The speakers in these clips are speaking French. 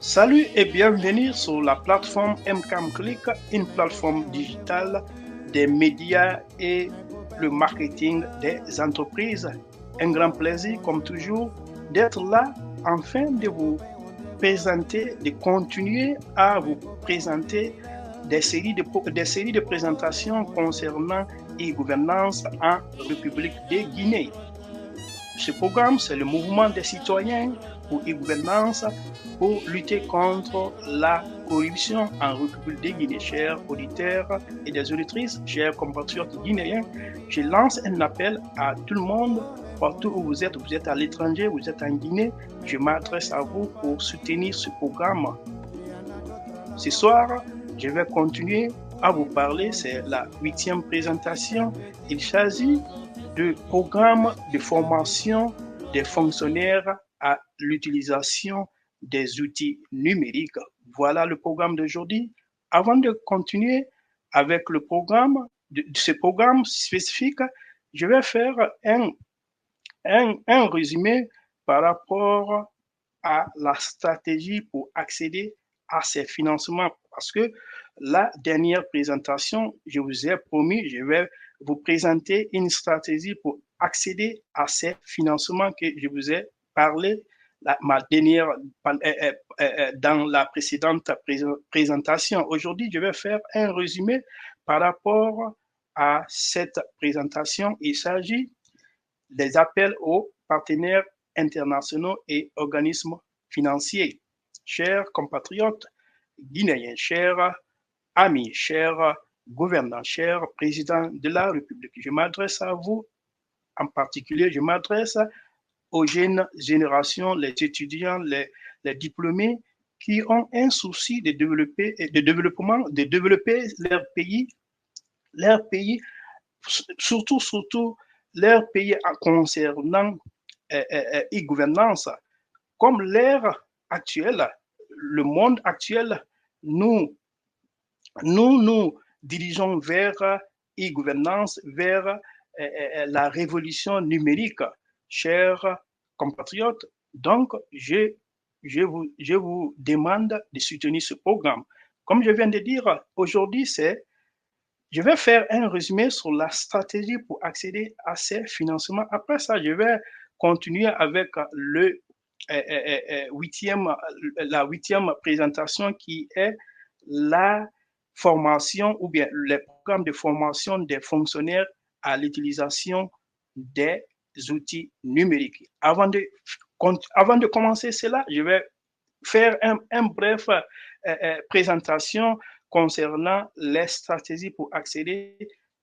Salut et bienvenue sur la plateforme MCAMClick, une plateforme digitale des médias et le marketing des entreprises. Un grand plaisir, comme toujours, d'être là afin de vous présenter, de continuer à vous présenter des séries de présentations concernant e-gouvernance en République de Guinée. Ce programme, c'est le mouvement des citoyens pour e-gouvernance pour lutter contre la corruption en République de Guinée. Chers auditeurs et des auditrices, chers compatriotes guinéens, je lance un appel à tout le monde, partout où vous êtes à l'étranger, vous êtes en Guinée, je m'adresse à vous pour soutenir ce programme. Ce soir, je vais continuer à vous parler, c'est la 8e présentation. Il s'agit de programme de formation des fonctionnaires à l'utilisation des outils numériques. Voilà le programme d'aujourd'hui. Avant de continuer avec le programme, ce programme spécifique, je vais faire un résumé par rapport à la stratégie pour accéder à ces financements. Parce que la dernière présentation, je vous ai promis, je vais vous présenter une stratégie pour accéder à ces financements que je vous ai parlé dans la précédente présentation. Aujourd'hui, je vais faire un résumé par rapport à cette présentation. Il s'agit des appels aux partenaires internationaux et organismes financiers. Chers compatriotes guinéens, chers amis, chers gouvernants, chers présidents de la République, je m'adresse à vous en particulier, je m'adresse aux jeunes générations, les étudiants, les diplômés qui ont un souci de développer, de développer leur pays, surtout leur pays concernant e-gouvernance. Comme l'ère actuelle, le monde actuel, nous nous dirigeons vers e-gouvernance, vers la révolution numérique. Chers compatriotes, donc je vous demande de soutenir ce programme. Comme je viens de dire, aujourd'hui, je vais faire un résumé sur la stratégie pour accéder à ces financements. Après ça, je vais continuer avec la 8e présentation qui est la formation ou bien les programmes de formation des fonctionnaires à l'utilisation des outils numériques. Avant de commencer cela, je vais faire un bref présentation concernant les stratégies pour accéder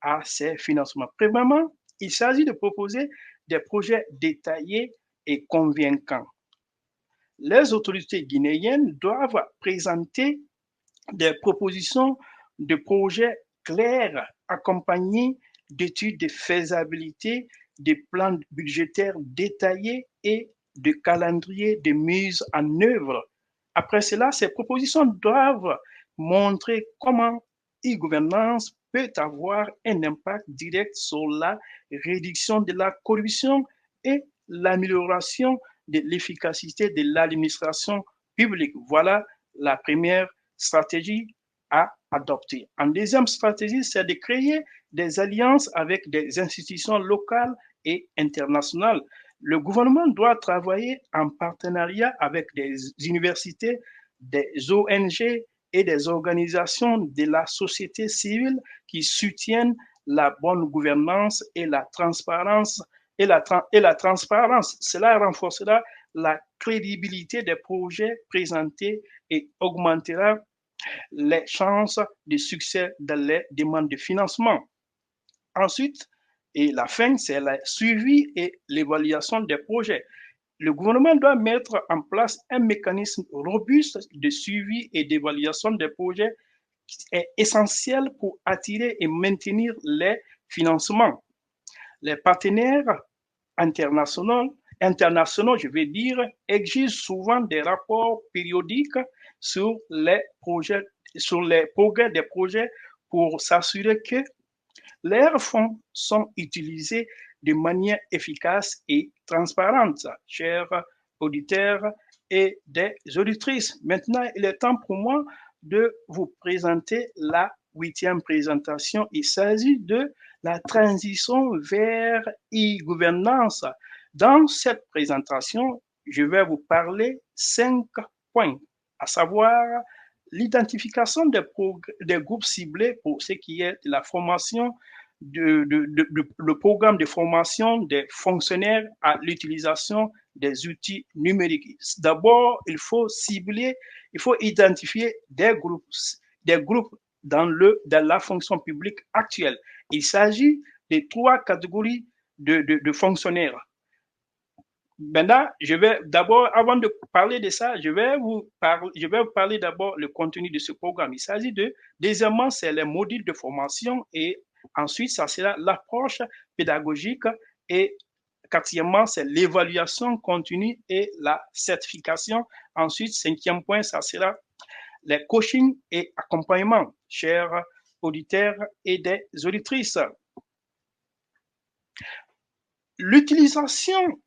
à ces financements. Premièrement, il s'agit de proposer des projets détaillés et convaincants. Les autorités guinéennes doivent présenter des propositions de projets clairs accompagnés d'études de faisabilité, de plans budgétaires détaillés et de calendrier de mise en œuvre. Après cela, ces propositions doivent montrer comment e-gouvernance peut avoir un impact direct sur la réduction de la corruption et l'amélioration de l'efficacité de l'administration publique. Voilà la première stratégie à adopter. En deuxième stratégie, c'est de créer des alliances avec des institutions locales et internationales. Le gouvernement doit travailler en partenariat avec des universités, des ONG et des organisations de la société civile qui soutiennent la bonne gouvernance et la transparence. Et la transparence, cela renforcera la crédibilité des projets présentés et augmentera les chances de succès dans les demandes de financement. Ensuite, et la fin, c'est le suivi et l'évaluation des projets. Le gouvernement doit mettre en place un mécanisme robuste de suivi et d'évaluation des projets qui est essentiel pour attirer et maintenir les financements. Les partenaires internationaux, je vais dire, exigent souvent des rapports périodiques sur les projets, sur les progrès des projets pour s'assurer que leurs fonds sont utilisés de manière efficace et transparente. Chers auditeurs et des auditrices. Maintenant, il est temps pour moi de vous présenter la 8e présentation. Il s'agit de la transition vers e-gouvernance. Dans cette présentation, je vais vous parler 5 points, à savoir l'identification des groupes ciblés pour ce qui est de la formation, le programme de formation des fonctionnaires à l'utilisation des outils numériques. D'abord, il faut cibler, il faut identifier des groupes dans la fonction publique actuelle. Il s'agit de 3 catégories de fonctionnaires. Maintenant, je vais d'abord, avant de parler de ça, je vais vous parler d'abord le contenu de ce programme. Il s'agit deuxièmement, c'est les modules de formation et ensuite, ça sera l'approche pédagogique et quatrièmement, c'est l'évaluation continue et la certification. Ensuite, cinquième point, ça sera les coachings et accompagnement, chers auditeurs et des auditrices. L'utilisation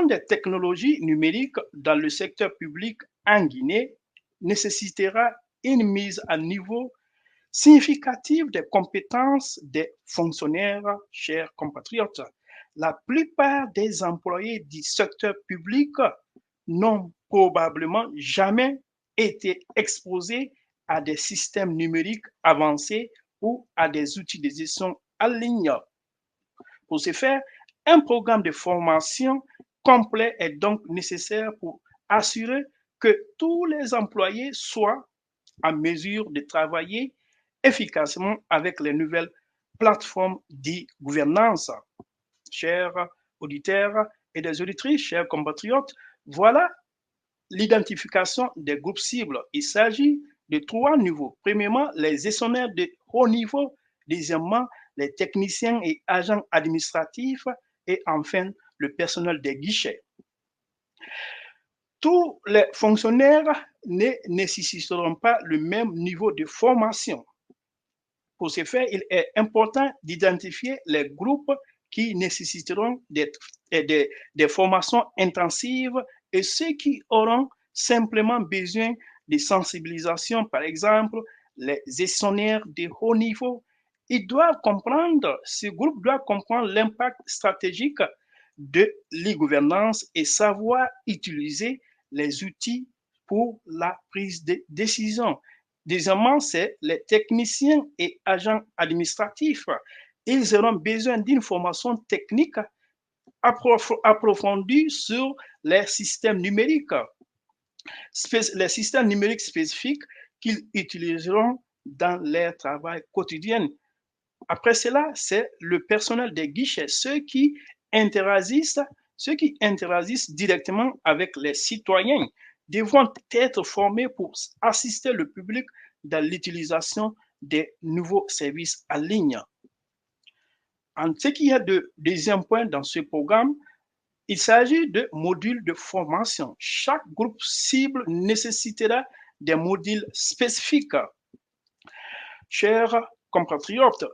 des technologies numériques dans le secteur public en Guinée nécessitera une mise à niveau significative des compétences des fonctionnaires, chers compatriotes. La plupart des employés du secteur public n'ont probablement jamais été exposés à des systèmes numériques avancés ou à des outils de gestion en ligne. Pour ce faire, un programme de formation complet est donc nécessaire pour assurer que tous les employés soient en mesure de travailler efficacement avec les nouvelles plateformes d'e-gouvernance. Chers auditeurs et des auditrices, chers compatriotes, voilà l'identification des groupes cibles. Il s'agit de 3 niveaux. Premièrement, les gestionnaires de haut niveau. Deuxièmement, les techniciens et agents administratifs. Et enfin, le personnel des guichets. Tous les fonctionnaires ne nécessiteront pas le même niveau de formation. Pour ce faire, il est important d'identifier les groupes qui nécessiteront des formations intensives et ceux qui auront simplement besoin de sensibilisation, par exemple, les gestionnaires de haut niveau. Ce groupe doit comprendre l'impact stratégique de l'e-gouvernance et savoir utiliser les outils pour la prise de décision. Deuxièmement, c'est les techniciens et agents administratifs. Ils auront besoin d'une formation technique approfondie sur les systèmes numériques spécifiques qu'ils utiliseront dans leur travail quotidien. Après cela, c'est le personnel des guichets, ceux qui interagissent directement avec les citoyens devront être formés pour assister le public dans l'utilisation des nouveaux services en ligne. En ce qui est de deuxième point dans ce programme, il s'agit de modules de formation. Chaque groupe cible nécessitera des modules spécifiques. Chers compatriotes,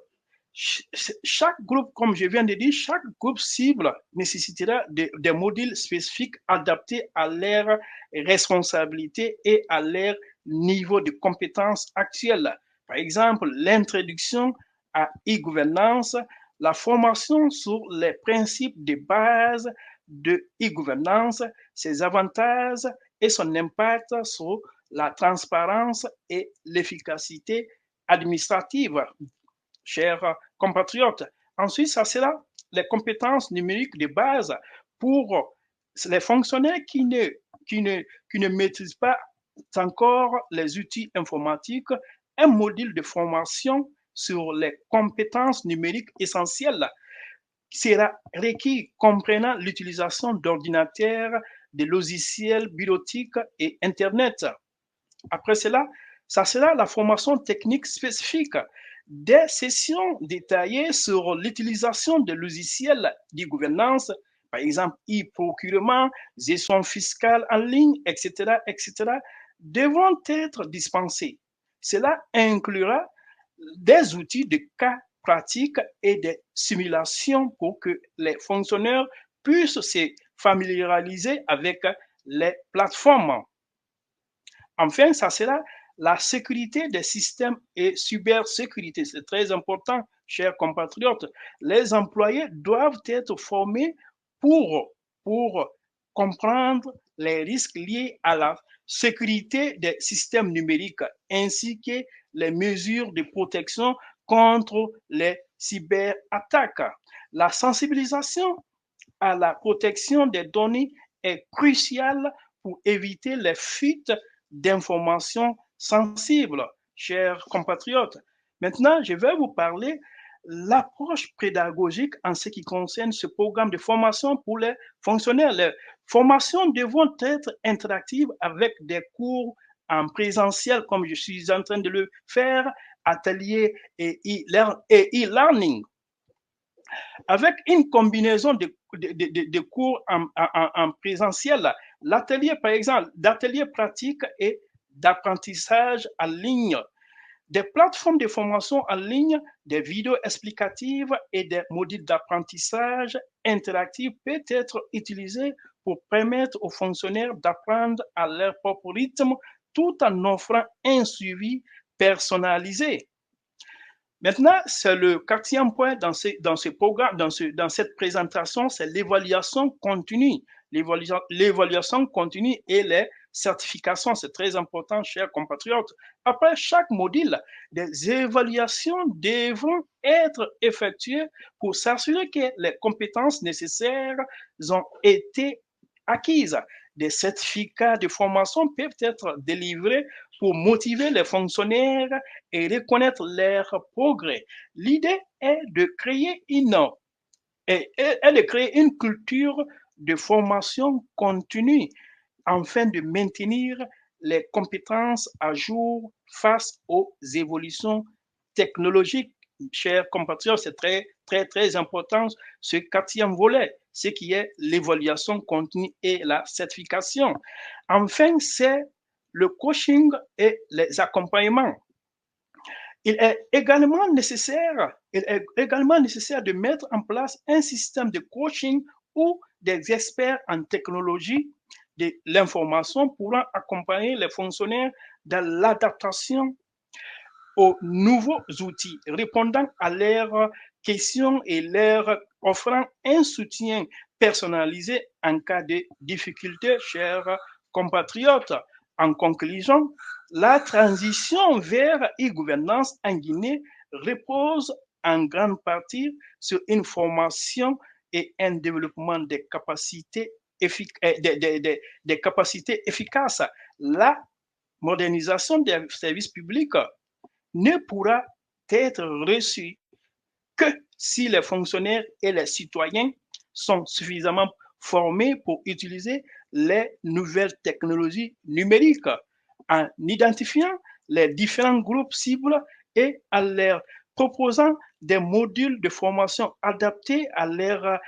chaque groupe, comme je viens de dire, chaque groupe cible nécessitera des modules spécifiques adaptés à leur responsabilité et à leur niveau de compétence actuel. Par exemple, l'introduction à e-gouvernance, la formation sur les principes de base de e-gouvernance, ses avantages et son impact sur la transparence et l'efficacité administrative. Chers compatriotes. Ensuite, ça sera les compétences numériques de base pour les fonctionnaires qui ne maîtrisent pas encore les outils informatiques, un module de formation sur les compétences numériques essentielles sera requis comprenant l'utilisation d'ordinateurs, de logiciels bureautiques et Internet. Après cela, ça sera la formation technique spécifique, des sessions détaillées sur l'utilisation de logiciels d'e-gouvernance, par exemple e-procurement, gestion fiscale en ligne, etc., devront être dispensées. Cela inclura des outils de cas pratiques et des simulations pour que les fonctionnaires puissent se familiariser avec les plateformes. Enfin, ça sera la sécurité des systèmes et cybersécurité. C'est très important, chers compatriotes. Les employés doivent être formés pour comprendre les risques liés à la sécurité des systèmes numériques ainsi que les mesures de protection contre les cyberattaques. La sensibilisation à la protection des données est cruciale pour éviter les fuites d'informations sensibles, chers compatriotes. Maintenant, je vais vous parler l'approche pédagogique en ce qui concerne ce programme de formation pour les fonctionnaires. Les formations devront être interactives avec des cours en présentiel, comme je suis en train de le faire, ateliers et e-learning avec une combinaison de cours en présentiel, l'atelier, par exemple, d'ateliers pratiques et d'apprentissage en ligne, des plateformes de formation en ligne, des vidéos explicatives et des modules d'apprentissage interactifs peuvent être utilisés pour permettre aux fonctionnaires d'apprendre à leur propre rythme tout en offrant un suivi personnalisé. Maintenant, c'est le quatrième point dans ce programme, dans cette présentation, c'est l'évaluation continue. L'évaluation continue et les certifications, c'est très important, chers compatriotes. Après chaque module, des évaluations devront être effectuées pour s'assurer que les compétences nécessaires ont été acquises. Des certificats de formation peuvent être délivrés pour motiver les fonctionnaires et reconnaître leur progrès. L'idée est de créer une culture de formation continue afin de maintenir les compétences à jour face aux évolutions technologiques. Chers compatriotes, c'est très important ce quatrième volet, ce qui est l'évaluation continue et la certification. Enfin, c'est le coaching et les accompagnements. Il est également nécessaire de mettre en place un système de coaching où des experts en technologie de l'information pourront accompagner les fonctionnaires dans l'adaptation aux nouveaux outils, répondant à leurs questions et leur offrant un soutien personnalisé en cas de difficulté, chers compatriotes. En conclusion, la transition vers e-gouvernance en Guinée repose en grande partie sur une formation et un développement des capacités, des capacités efficaces. La modernisation des services publics ne pourra être reçue que si les fonctionnaires et les citoyens sont suffisamment formés pour utiliser les nouvelles technologies numériques en identifiant les différents groupes cibles et en leur proposant des modules de formation adaptés à leurs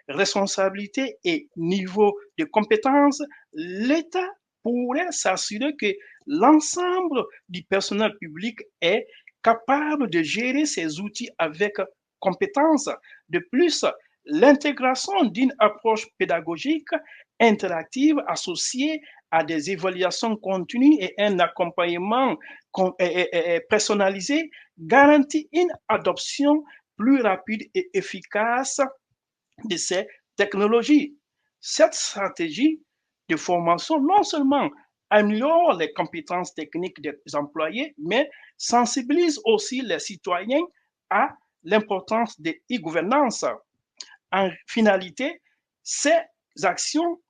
responsabilités et niveau de compétences, l'État pourrait s'assurer que l'ensemble du personnel public est capable de gérer ces outils avec compétence. De plus, l'intégration d'une approche pédagogique interactive associée à des évaluations continues et un accompagnement personnalisé garantit une adoption plus rapide et efficace de ces technologies. Cette stratégie de formation non seulement améliore les compétences techniques des employés, mais sensibilise aussi les citoyens à l'importance de e-gouvernance. En finalité, ces actions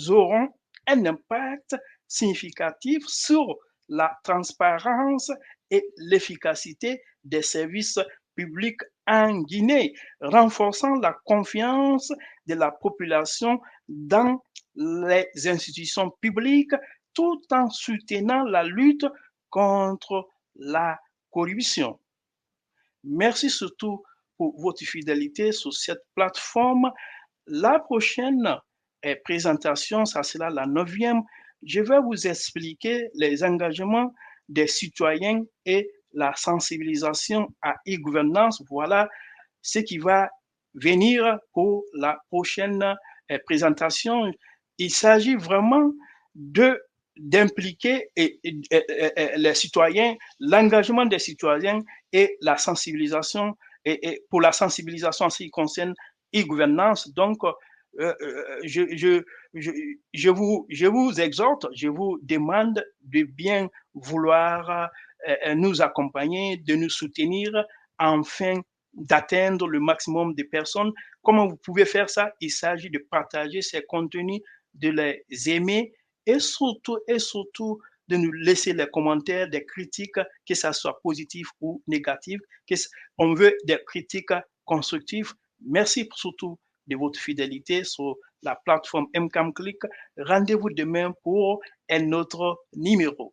auront un impact significatif sur la transparence et l'efficacité des services publics en Guinée, renforçant la confiance de la population dans les institutions publiques tout en soutenant la lutte contre la corruption. Merci surtout pour votre fidélité sur cette plateforme. La prochaine présentation, ça sera la 9e. Je vais vous expliquer les engagements des citoyens et la sensibilisation à e-gouvernance. Voilà ce qui va venir pour la prochaine présentation. il s'agit vraiment d'impliquer les citoyens, l'engagement des citoyens et la sensibilisation, et pour la sensibilisation en ce qui concerne e-gouvernance. Donc, je vous exhorte, je vous demande de bien vouloir nous accompagner, de nous soutenir afin d'atteindre le maximum de personnes. Comment vous pouvez faire ça? Il s'agit de partager ces contenus, de les aimer et surtout de nous laisser les commentaires, des critiques, que ça soit positif ou négatif. On veut des critiques constructives. Merci surtout de votre fidélité sur la plateforme MCAM Click. Rendez-vous demain pour un autre numéro.